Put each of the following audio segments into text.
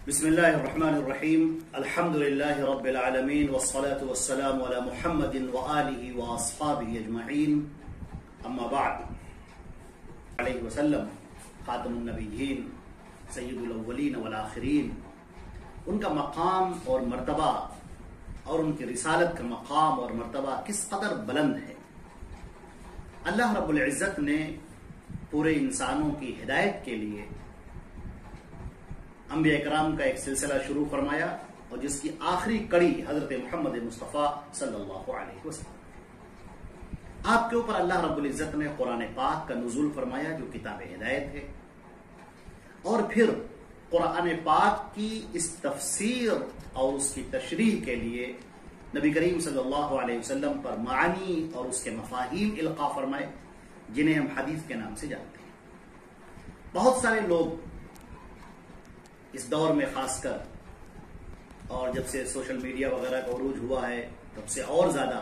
بسم الله الرحمن الرحيم الحمد لله رب العالمين والصلاة والسلام على محمد وآله وأصحابه أجمعين أما بعد عليه وسلم خاتم النبيين سید الاولین والآخرین، ان کا مقام اور مرتبہ اور ان کی رسالت کا مقام اور مرتبہ کس قدر بلند ہے۔ اللہ رب العزت نے پورے انسانوں کی ہدایت کے لیے انبیاء کرام کا ایک سلسلہ شروع فرمایا، اور جس کی آخری کڑی حضرت محمد مصطفیٰ صلی اللہ علیہ وسلم۔ آپ کے اوپر اللہ رب العزت نے قرآن پاک کا نزول فرمایا، جو کتاب ہدایت ہے، اور پھر قرآن پاک کی اس تفسیر اور اس کی تشریح کے لیے نبی کریم صلی اللہ علیہ وسلم پر معانی اور اس کے مفاہیم القاء فرمائے، جنہیں ہم حدیث کے نام سے جانتے ہیں۔ بہت سارے لوگ اس دور میں خاص کر، اور جب سے سوشل میڈیا وغیرہ کا عروج ہوا ہے تب سے اور زیادہ،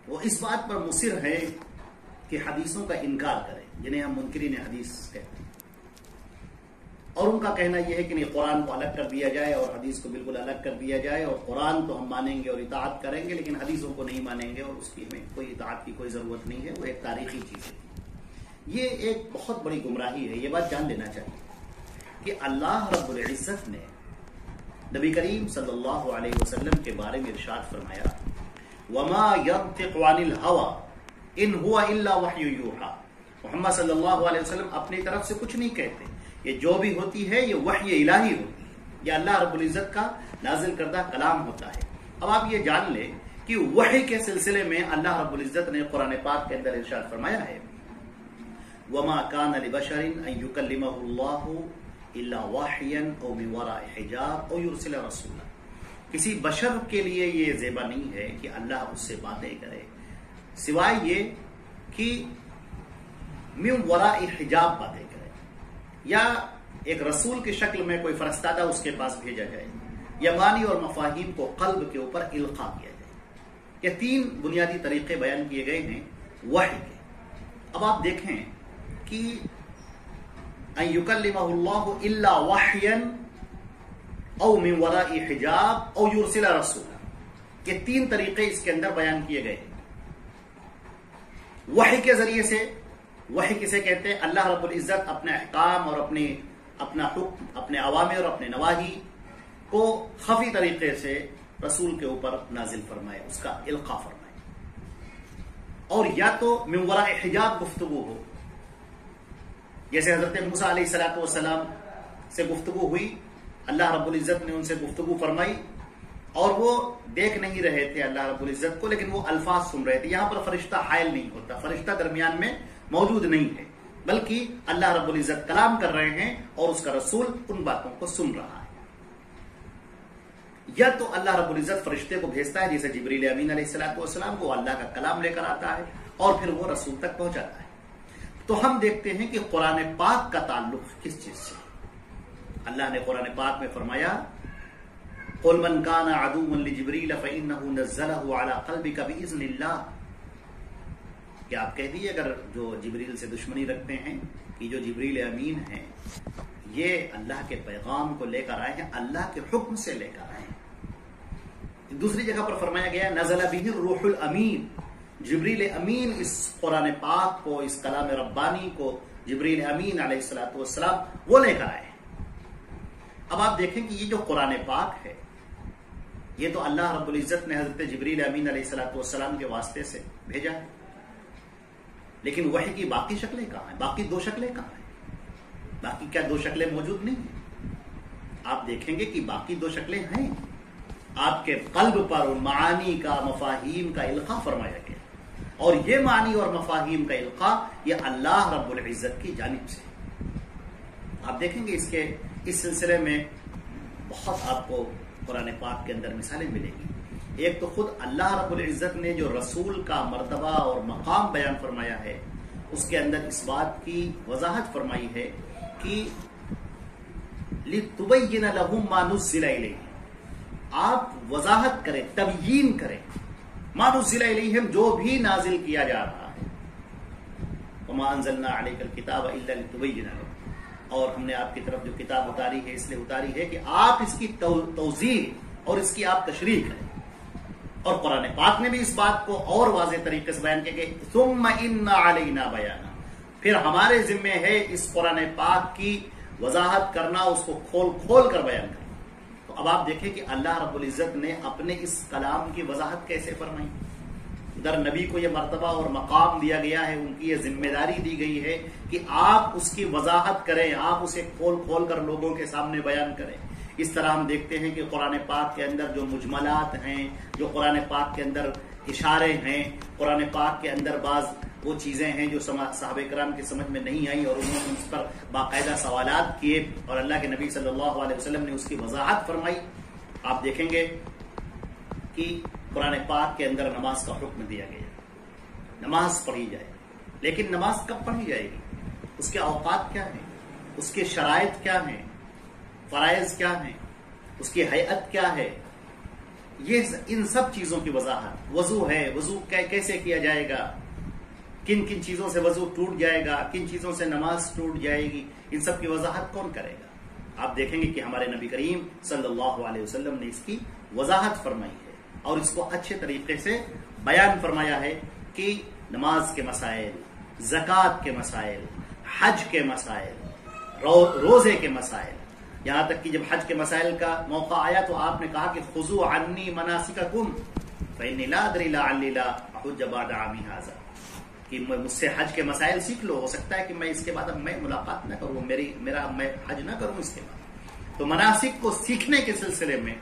وہ اس بات پر مصر ہے کہ حدیثوں کا انکار کریں، جنہیں ہم منکرین حدیث کہتے ہیں، اور ان کا کہنا یہ ہے کہ نہیں، قرآن کو الگ کر دیا جائے اور حدیث کو بالکل الگ کر دیا جائے، اور قرآن تو ہم مانیں گے اور اطاعت کریں گے، لیکن حدیثوں کو نہیں مانیں گے اور اس کی ہمیں کوئی اطاعت کی کوئی ضرورت نہیں ہے، وہ ایک تاریخی چیز ہے۔ یہ ایک بہت بڑی گمراہی ہے۔ یہ بات جان لینا چاہیے کہ اللہ رب العزت نے نبی کریم صلی اللہ علیہ وسلم کے بارے میں ارشاد فرمایا، وَمَا يَنطِقُ عَنِ الْهَوَىٰ إِنْ هُوَ إِلَّا وَحْيٌ يُوحَىٰ۔ محمد صلی اللہ علیہ وسلم اپنی طرف سے کچھ نہیں کہتے، یہ جو بھی ہوتی ہے یہ وحی الہی ہوتی ہے، یہ اللہ رب العزت کا نازل کردہ کلام ہوتا ہے۔ اب آپ یہ جان لیں کہ وحی کے سلسلے میں اللہ رب العزت نے قرآن پاک کے اندر ارشاد فرمایا ہے، وَمَا كَانَ لِبَشَرٍ أَن يُكَلِّمَهُ اللَّهُ إِلَّا وَحْيًا أَوْ مِن وَرَاءِ حِجَابٍ أَوْ يُرْسِلَ رَسُولًا۔ کسی بشر کے لیے یہ زیبا نہیں ہے کہ اللہ اس سے باتیں کرے سوائے یہ کہ من وراء حجاب باتیں کرے، یا ایک رسول کی شکل میں کوئی فرستادہ اس کے پاس بھیجا جائے، یا معانی اور مفاہیم کو قلب کے اوپر القاء کیا جائے۔ یہ تین بنیادی طریقے بیان کیے گئے ہیں وحی کے۔ اب آپ دیکھیں کہ ان یکلمہ اللہ الا وحیا او من وراء حجاب او یرسل رسولا، یہ تین طریقے اس کے اندر بیان کیے گئے ہیں۔ وحی کے ذریعے سے، وحی کسے کہتے ہیں؟ اللہ رب العزت اپنے احکام اور اپنا حکم، اپنے اوامر اور اپنے نواہی کو خفی طریقے سے رسول کے اوپر نازل فرمائے، اس کا القاء فرمائے، اور یا تو من وراء حجاب گفتگو ہو، جیسے حضرت موسیٰ علیہ السلام سے گفتگو ہوئی، اللہ رب العزت نے ان سے گفتگو فرمائی، اور وہ دیکھ نہیں رہے تھے اللہ رب العزت کو، لیکن وہ الفاظ سن رہے تھے۔ یہاں پر فرشتہ حائل نہیں ہوتا، فرشتہ درمیان میں موجود نہیں ہے، بلکہ اللہ رب العزت کلام کر رہے ہیں اور اس کا رسول ان باتوں کو سن رہا ہے۔ یا تو اللہ رب العزت فرشتے کو بھیجتا ہے، جیسے جبریل امین علیہ السلام، وہ اللہ کا کلام لے کر آتا ہے اور پھر وہ رسول تک پہنچاتا ہے۔ تو ہم دیکھتے ہیں کہ قرآن پاک کا تعلق کس چیز سے؟ اللہ نے قرآن پاک میں فرمایا، قُلْ مَنْ كَانَ عَدُوًّا لِجِبْرِيلَ فَإِنَّهُ نَزَّلَهُ عَلَىٰ قَلْبِكَ بِإِذْنِ اللَّهِ۔ کہ آپ کہہ دیجیے، اگر جو جبریل سے دشمنی رکھتے ہیں کہ جو جبریل امین ہیں یہ اللہ کے پیغام کو لے کر آئے ہیں، اللہ کے حکم سے لے کر آئے ہیں۔ دوسری جگہ پر فرمایا گیا، نزل به الروح الامین، جبریل امین اس قرآن پاک کو، اس کلام ربانی کو جبریل امین علیہ السلام وہ لے کر آئے ہیں۔ اب آپ دیکھیں کہ یہ جو قرآن پاک ہے، یہ تو اللہ رب العزت نے حضرت جبریل امین علیہ السلام کے واسطے سے بھیجا ہے، لیکن وحی کی باقی شکلیں کہاں ہیں؟ باقی دو شکلیں کہاں ہیں؟ باقی کیا دو شکلیں موجود نہیں ہیں؟ آپ دیکھیں گے کہ باقی دو شکلیں ہیں۔ آپ کے قلب پر ان معانی کا، مفاہیم کا القاء فرمایا گیا، اور یہ معانی اور مفاہیم کا القاء یہ اللہ رب العزت کی جانب سے۔ آپ دیکھیں گے اس سلسلے میں بہت آپ کو قرآن پاک کے اندر مثالیں ملیں گی۔ ایک تو خود اللہ رب العزت نے جو رسول کا مرتبہ اور مقام بیان فرمایا ہے، اس کے اندر اس بات کی وضاحت فرمائی ہے کہ لِتُبَيِّنَ لَهُم مَّا نُزِّلَ إِلَيْهِمْ، آپ وضاحت کریں، تبیین کریں، مَا نُزِّلَ إِلَيْهِمْ، جو بھی نازل کیا جا رہا ہے، وَمَا أَنزَلْنَا عَلَيْكَ الْكِتَابَ إِلَّا لِتُبَيِّنَ لَهُمْ، اور ہم نے آپ کی طرف جو کتاب اتاری ہے اس لیے اتاری ہے کہ آپ اس کی توضیح اور اس کی آپ تشریح کریں. اور قرآن پاک نے بھی اس بات کو اور واضح طریقے سے بیان کیا کہ ثم ان علینا بیانا، پھر ہمارے ذمے ہے اس قرآن پاک کی وضاحت کرنا، اس کو کھول کھول کر بیان کرنا. تو اب آپ دیکھیں کہ اللہ رب العزت نے اپنے اس کلام کی وضاحت کیسے فرمائی. ادھر نبی کو یہ مرتبہ اور مقام دیا گیا ہے، ان کی یہ ذمہ داری دی گئی ہے کہ آپ اس کی وضاحت کریں، آپ اسے کھول کھول کر لوگوں کے سامنے بیان کریں. اس طرح ہم دیکھتے ہیں کہ قرآن پاک کے اندر جو مجملات ہیں، جو قرآن پاک کے اندر اشارے ہیں، قرآن پاک کے اندر بعض وہ چیزیں ہیں جو صحابہ کرام کی سمجھ میں نہیں آئی اور انہوں نے اس پر باقاعدہ سوالات کیے اور اللہ کے نبی صلی اللہ علیہ وسلم نے اس کی وضاحت فرمائی. آپ دیکھیں گے کہ قرآن پاک کے اندر نماز کا حکم دیا گیا، نماز پڑھی جائے. لیکن نماز کب پڑھی جائے گی، اس کے اوقات کیا ہیں، اس کے شرائط کیا ہیں، فرائض کیا ہیں، اس کی ہیئت کیا ہے، یہ ان سب چیزوں کی وضاحت. وضو ہے، وضو کیسے کیا جائے گا، کن کن چیزوں سے وضو ٹوٹ جائے گا، کن چیزوں سے نماز ٹوٹ جائے گی، ان سب کی وضاحت کون کرے گا. آپ دیکھیں گے کہ ہمارے نبی کریم صلی اللہ علیہ وسلم نے اس کی وضاحت فرمائی ہے اور اس کو اچھے طریقے سے بیان فرمایا ہے کہ نماز کے مسائل، زکوٰۃ کے مسائل، حج کے مسائل، روزے کے مسائل، یہاں تک کہ جب حج کے مسائل کا موقع آیا تو آپ نے کہا کہ خذوا عنی مناسککم فإنی لا ادری لعلی لا احج بعد عامی ھذا، کہ مجھ سے حج کے مسائل سیکھ لو، ہو سکتا ہے کہ میں اس کے بعد میں ملاقات نہ کروں، میں حج نہ کروں اس کے بعد. تو مناسک کو سیکھنے کے سلسلے میں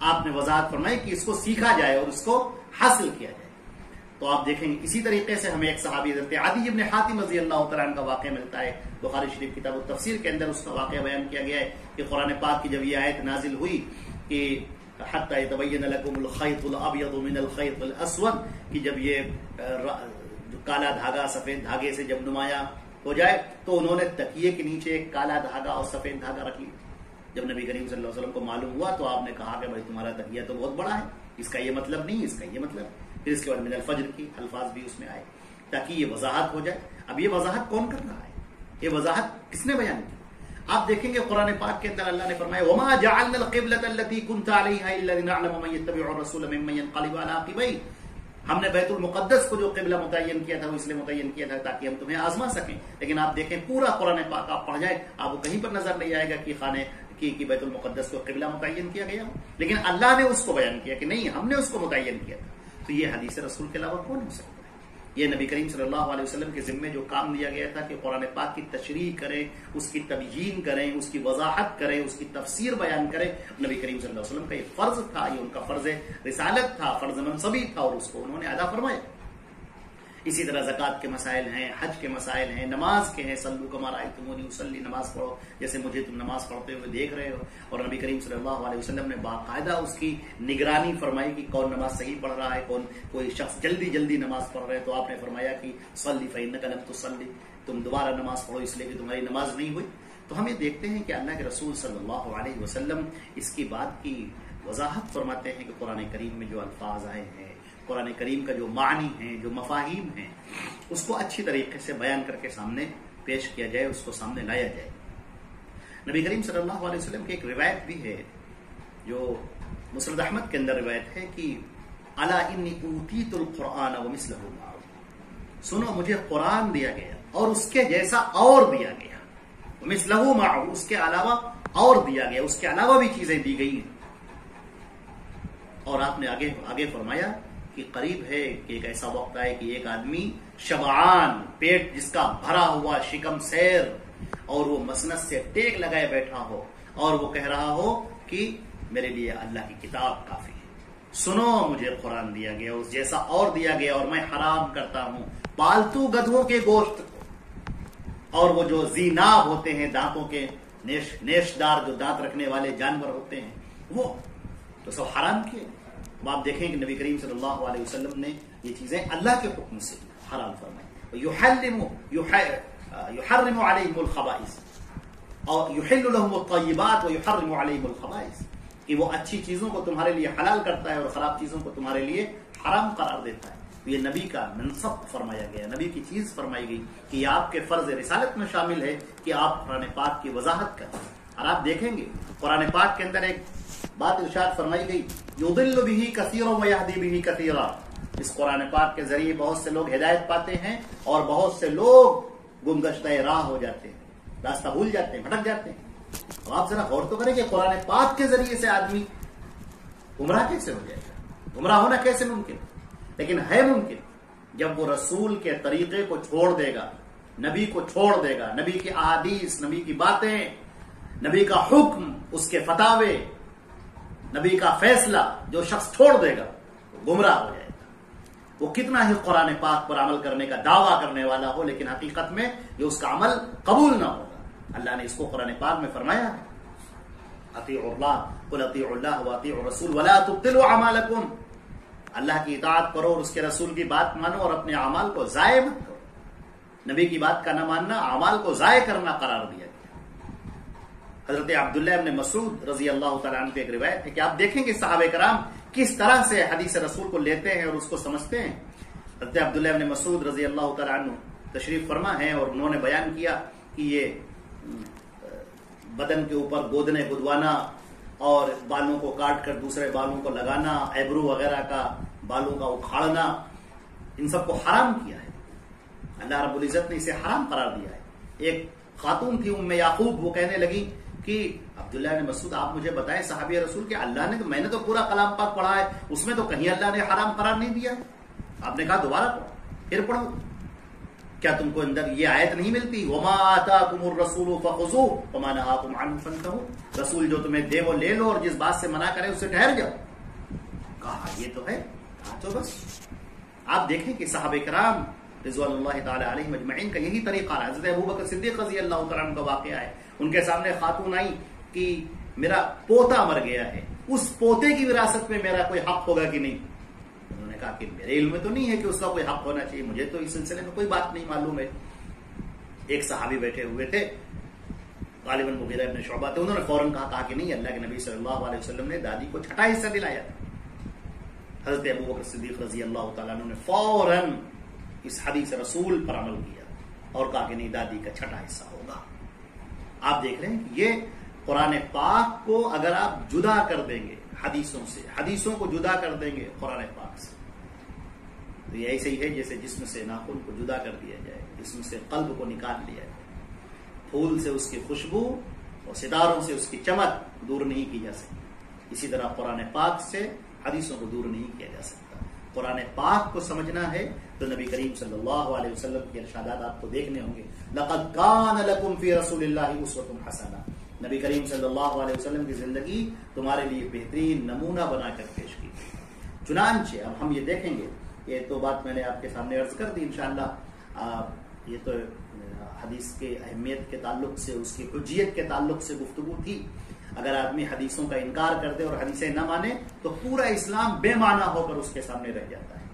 آپ نے وضاحت فرمائی کہ اس کو سیکھا جائے اور اس کو حاصل کیا جائے. تو آپ دیکھیں گے اسی طریقے سے ہمیں ایک صحابی حضرت عدی بن حاتم رضی اللہ تعالیٰ عنہ کا واقعہ ملتا ہے. بخاری شریف کتاب التفسیر کے اندر اس کا واقعہ بیان کیا گیا ہے کہ قرآن پاک کی جب یہ آیت نازل ہوئی کہ حتی یتبین لکم الخیط الابیض من الخیط الاسود، کہ جب یہ کالا دھاگا سفید دھاگے سے جب نمایاں ہو جائے تو انہوں نے تکیے کے نیچے ایک کالا دھاگا اور سفید دھاگا رکھ لیا. جب نبی کریم صلی اللہ علیہ وسلم کو معلوم ہوا تو آپ نے کہا کہ بھائی تمہارا تکیہ تو بہت بڑا ہے، اس کا یہ مطلب نہیں، اس کا یہ مطلب. پھر اس کے بعد من الفجر کی الفاظ بھی اس میں آئے تاکہ یہ وضاحت ہو جائے. اب یہ وضاحت کون کر رہا ہے، یہ وضاحت کس نے بیان کی. آپ دیکھیں گے قرآن پاک کے اندر اللہ نے فرمایا وما جعلنا القبلة التي كنت عليها الا لنعلم من يتبع الرسول ممن ينقلب على عقبيه، ہم نے بیت المقدس کو جو قبلہ متعین کیا تھا وہ اس لیے متعین کیا تھا تاکہ ہم تمہیں آزما سکیں. لیکن آپ دیکھیں پورا قرآن پاک آپ پڑھ جائیں آپ کو کہیں پر نظر نہیں آئے گا کہ خانے کی بیت المقدس کو قبلہ متعین کیا گیا، لیکن اللہ نے اس کو بیان کیا کہ نہیں ہم نے اس کو متعین کیا تھا. تو یہ حدیث رسول کے علاوہ کون ہو سکتا ہے. یہ نبی کریم صلی اللہ علیہ وسلم کے ذمے جو کام دیا گیا تھا کہ قرآن پاک کی تشریح کریں، اس کی تبیین کریں، اس کی وضاحت کریں، اس کی تفسیر بیان کریں، نبی کریم صلی اللہ علیہ وسلم کا یہ فرض تھا، یہ ان کا فرض رسالت تھا، فرض منصبی تھا اور اس کو انہوں نے ادا فرمایا. اسی طرح زکوٰۃ کے مسائل ہیں، حج کے مسائل ہیں، نماز کے ہیں. صلو کما رأیتمونی اصلی، نماز پڑھو جیسے مجھے تم نماز پڑھتے ہوئے دیکھ رہے ہو. اور نبی کریم صلی اللہ علیہ وسلم نے باقاعدہ اس کی نگرانی فرمائی کہ کون نماز صحیح پڑھ رہا ہے، کوئی شخص جلدی نماز پڑھ رہے ہیں تو آپ نے فرمایا کہ صلی فإنک لم تصلی، تم دوبارہ نماز پڑھو اس لیے کہ تمہاری نماز نہیں ہوئی. تو ہم یہ دیکھتے ہیں کہ اللہ کے رسول صلی اللہ علیہ وسلم اس کی بات کی وضاحت فرماتے ہیں کہ قرآن کریم میں جو الفاظ آئے ہیں، قرآن کریم کا جو معنی ہیں، جو مفاہیم ہیں، اس کو اچھی طریقے سے بیان کر کے سامنے پیش کیا جائے، اس کو سامنے لایا جائے. نبی کریم صلی اللہ علیہ وسلم کی ایک روایت بھی ہے جو مسند احمد کے اندر روایت ہے کہ الا انی اوتیت القرآن ومثلہ معہ، سنو مجھے قرآن دیا گیا اور اس کے جیسا اور دیا گیا، ومثلہ معہ، اس کے علاوہ اور دیا گیا، اس کے علاوہ بھی چیزیں دی گئی ہیں. اور آپ نے آگے فرمایا کہ قریب ہے کہ ایک ایسا وقت آئے کہ ایک آدمی شبعان، پیٹ جس کا بھرا ہوا، شکم سیر، اور وہ مسند سے ٹیک لگائے بیٹھا ہو اور وہ کہہ رہا ہو کہ میرے لیے اللہ کی کتاب کافی ہے، سنو مجھے قرآن دیا گیا، اس جیسا اور دیا گیا، اور میں حرام کرتا ہوں پالتو گدھوں کے گوشت کو، اور وہ جو زیناب ہوتے ہیں، دانتوں کے نیشدار جو دانت رکھنے والے جانور ہوتے ہیں، وہ تو سب حرام کیے. اب آپ دیکھیں کہ نبی کریم صلی اللہ علیہ وسلم نے یہ چیزیں اللہ کے حکم سے حرام فرمائی. یحرم علیہم الخبائث اور یحل لهم الطیبات ویحرم علیہم الخبائث، کہ وہ اچھی چیزوں کو تمہارے لیے حلال کرتا ہے اور خراب چیزوں کو تمہارے لیے حرام قرار دیتا ہے. تو یہ نبی کا منصب فرمایا گیا، نبی کی چیز فرمائی گئی کہ یہ آپ کے فرض رسالت میں شامل ہے کہ آپ قرآن پاک کی وضاحت کریں۔ اور آپ دیکھیں گے قرآن پاک کے اندر ایک بات ارشاد فرمائی گئی، یضل بہ کثیرا ویہدی بہ کثیرا، اس قرآن پاک کے ذریعے بہت سے لوگ ہدایت پاتے ہیں اور بہت سے لوگ گمگشتہ راہ ہو جاتے ہیں، راستہ بھول جاتے ہیں، بھٹک جاتے ہیں۔ اب آپ ذرا غور تو کریں کہ قرآن پاک کے ذریعے سے آدمی گمراہ کیسے ہو جائے گا، گمراہ ہونا کیسے ممکن؟ لیکن ہے ممکن جب وہ رسول کے طریقے کو چھوڑ دے گا، نبی کو چھوڑ دے گا، نبی کی احادیث، نبی کی باتیں، نبی کا حکم، اس کے فتاوے، نبی کا فیصلہ جو شخص چھوڑ دے گا وہ گمراہ ہو جائے گا۔ وہ کتنا ہی قرآن پاک پر عمل کرنے کا دعویٰ کرنے والا ہو، لیکن حقیقت میں یہ اس کا عمل قبول نہ ہوگا۔ اللہ نے اس کو قرآن پاک میں فرمایا ہے، اطیعوا اللہ قل اطیعوا اللہ واطیعوا الرسول ولا تبطلوا اعمالکم، اللہ کی اطاعت کرو اور اس کے رسول کی بات مانو اور اپنے اعمال کو ضائع مت کرو۔ نبی کی بات کا نہ ماننا اعمال کو ضائع کرنا قرار دیا گیا۔ حضرت عبداللہ ابن مسعود رضی اللہ تعالیٰ عنہ کی ایک روایت ہے کہ آپ دیکھیں کہ صحابہ کرام کس طرح سے حدیث رسول کو لیتے ہیں اور اس کو سمجھتے ہیں۔ حضرت عبداللہ ابن مسعود رضی اللہ تعالیٰ عنہ تشریف فرما ہے اور انہوں نے بیان کیا کہ یہ بدن کے اوپر گودنے گدوانا اور بالوں کو کاٹ کر دوسرے بالوں کو لگانا، ایبرو وغیرہ کا بالوں کا اکھاڑنا، ان سب کو حرام کیا ہے۔ اللہ رب العزت نے اسے حرام قرار دیا ہے۔ ایک خاتون تھی ام یعقوب، وہ کہنے لگی کہ عبداللہ نے مسعود آپ مجھے بتائیں صحابی رسول کہ اللہ نے تو، میں نے تو پورا کلام پاک پڑھا ہے، اس میں تو کہیں اللہ نے حرام قرار نہیں دیا۔ آپ نے کہا دوبارہ پڑھو، پھر پڑھو، کیا تم کو اندر یہ آیت نہیں ملتی وما آتاکم الرسول فخذوہ وما نہاکم عنہ فانتہوا، رسول جو تمہیں دے وہ لے لو اور جس بات سے منع کرے اس سے ٹھہر جاؤ۔ کہا یہ تو ہے، کہا تو بس۔ آپ دیکھیں کہ صحابہ کرام رضوان اللہ تعالی علیہم اجمعین کا یہی طریقہ ہے۔ حضرت ابوبکر صدیق رضی اللہ تعالیٰ عنہ کا واقعہ ہے، ان کے سامنے خاتون آئی کہ میرا پوتا مر گیا ہے، اس پوتے کی وراثت میں میرا کوئی حق ہوگا کہ نہیں؟ انہوں نے کہا کہ میرے علم میں تو نہیں ہے کہ اس کا کوئی حق ہونا چاہیے، مجھے تو اس سلسلے میں کوئی بات نہیں معلوم ہے۔ ایک صحابی بیٹھے ہوئے تھے، غالباً مغیرہ ابن شعبہ تھے، انہوں نے فوراً کہا کہ نہیں، اللہ کے نبی صلی اللہ علیہ وسلم نے دادی کو چھٹا حصہ دلایا۔ حضرت ابوبکر صدیق رضی اللہ تعالیٰ عنہ نے فوراً اس حدیث رسول پر عمل کیا اور کہا کہ نہیں، دادی کا چھٹا حصہ ہوگا۔ آپ دیکھ رہے ہیں کہ یہ قرآن پاک کو اگر آپ جدا کر دیں گے حدیثوں سے، حدیثوں کو جدا کر دیں گے قرآن پاک سے، تو یہ ایسے ہی ہے جیسے جسم سے ناخن کو جدا کر دیا جائے، جسم سے قلب کو نکال لیا جائے۔ پھول سے اس کی خوشبو اور ستاروں سے اس کی چمک دور نہیں کی جا سکتی، اسی طرح قرآن پاک سے حدیثوں کو دور نہیں کیا جا سکتا۔ قرآن پاک کو سمجھنا ہے تو نبی کریم صلی اللہ علیہ وسلم کے ارشادات آپ کو دیکھنے ہوں گے، لقد کان لکم فی رسول اللہ اسوۃ حسنہ، نبی کریم صلی اللہ علیہ وسلم کی زندگی تمہارے لیے بہترین نمونہ بنا کر پیش کی۔ چنانچہ اب ہم یہ دیکھیں گے، یہ تو بات میں نے آپ کے سامنے عرض کر دی انشاءاللہ، یہ تو حدیث کے اہمیت کے تعلق سے، اس کی حجیت کے تعلق سے گفتگو تھی۔ اگر آدمی حدیثوں کا انکار کر دے اور حدیثیں نہ مانے تو پورا اسلام بے معنی ہو کر اس کے سامنے رہ جاتا ہے۔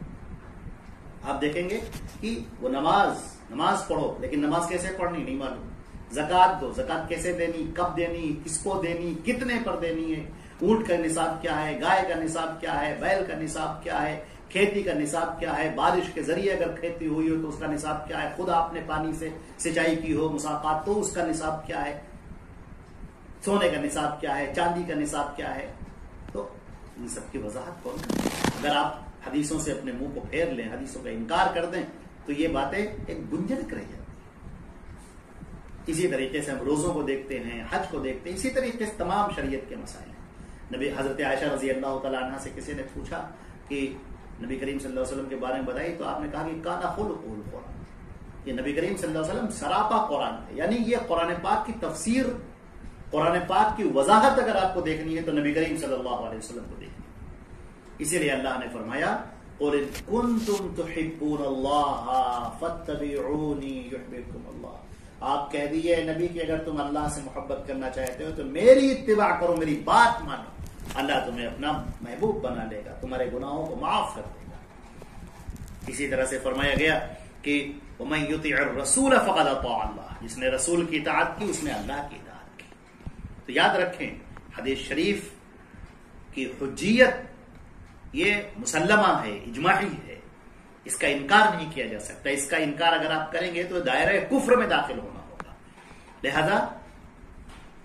آپ دیکھیں گے کہ وہ نماز پڑھو، لیکن نماز کیسے پڑھنی نہیں معلوم، زکوٰۃ دو، زکوٰۃ کیسے دینی، کب دینی، کس کو دینی، کتنے پر دینی ہے، اونٹ کا نصاب کیا ہے، گائے کا نصاب کیا ہے، بیل کا نصاب کیا ہے، کھیتی کا نصاب کیا ہے، بارش کے ذریعے اگر کھیتی ہوئی ہو تو اس کا نصاب کیا ہے، خود آپ نے پانی سے سینچائی کی ہو مساقات تو اس کا نصاب کیا ہے، سونے کا نصاب کیا ہے، چاندی کا نصاب کیا ہے، تو ان سب کی وضاحت کون ہے؟ اگر آپ حدیثوں سے اپنے منہ کو پھیر لیں، حدیثوں کا انکار کر دیں تو یہ باتیں ایک گنجنک رہ جاتی ہیں۔ اسی طریقے سے ہم روزوں کو دیکھتے ہیں، حج کو دیکھتے ہیں، اسی طریقے سے تمام شریعت کے مسائل ہیں۔ نبی حضرت عائشہ رضی اللہ تعالیٰ عنہ سے کسی نے پوچھا کہ نبی کریم صلی اللہ علیہ وسلم کے بارے میں بتائی، تو آپ نے کہا کہ کانا خلقہ القرآن، یہ نبی کریم صلی اللہ علیہ وسلم سراپا قرآن ہے، یعنی یہ قرآن پاک کی تفسیر، قرآن پاک کی وضاحت اگر آپ کو دیکھنی ہے تو نبی کریم صلی اللہ علیہ وسلم کو دیکھنی ہے۔ اسی لیے اللہ نے فرمایا قُلْ إِن كُنتُمْ تُحِبُّونَ اللَّهَ فَاتَّبِعُونِي يُحْبِبْكُمُ اللَّهُ، آپ کہہ دیے نبی کہ اگر تم اللہ سے محبت کرنا چاہتے ہو تو میری اتباع کرو، میری بات مانو، اللہ تمہیں اپنا محبوب بنا لے گا، تمہارے گناہوں کو معاف کر دے گا۔ اسی طرح سے فرمایا گیا کہ وَمَن يُطِعِ الرَّسُولَ فَقَدْ أَطَاعَ اللَّهَ، جس نے رسول کی اطاعت کی اس نے اللہ کی اطاعت کی۔ تو یاد رکھیں حدیث شریف کی حجیت یہ مسلمہ ہے، اجماعی ہے، اس کا انکار نہیں کیا جا سکتا. اس کا انکار اگر آپ کریں گے تو دائرہ کفر میں داخل ہونا ہوگا. لہذا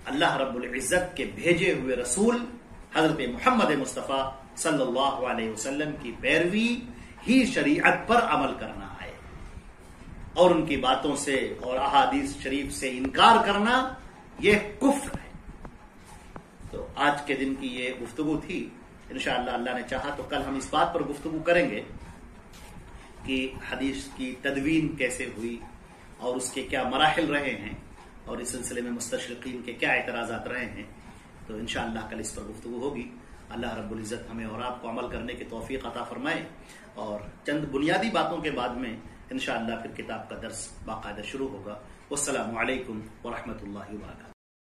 اللہ رب العزت کے بھیجے ہوئے رسول حضرت محمد مصطفیٰ صلی اللہ علیہ وسلم کی پیروی ہی شریعت پر عمل کرنا ہے، اور ان کی باتوں سے اور احادیث شریف سے انکار کرنا یہ کفر ہے. تو آج کے دن کی یہ گفتگو تھی. انشاءاللہ اللہ نے چاہا تو کل ہم اس بات پر گفتگو کریں گے کہ حدیث کی تدوین کیسے ہوئی اور اس کے کیا مراحل رہے ہیں، اور اس سلسلے میں مستشرقین کے کیا اعتراضات رہے ہیں. تو انشاءاللہ کل اس پر گفتگو ہوگی. اللہ رب العزت ہمیں اور آپ کو عمل کرنے کی توفیق عطا فرمائے. اور چند بنیادی باتوں کے بعد میں انشاءاللہ پھر کتاب کا درس باقاعدہ شروع ہوگا. والسلام علیکم ورحمۃ اللہ وبرکاتہ.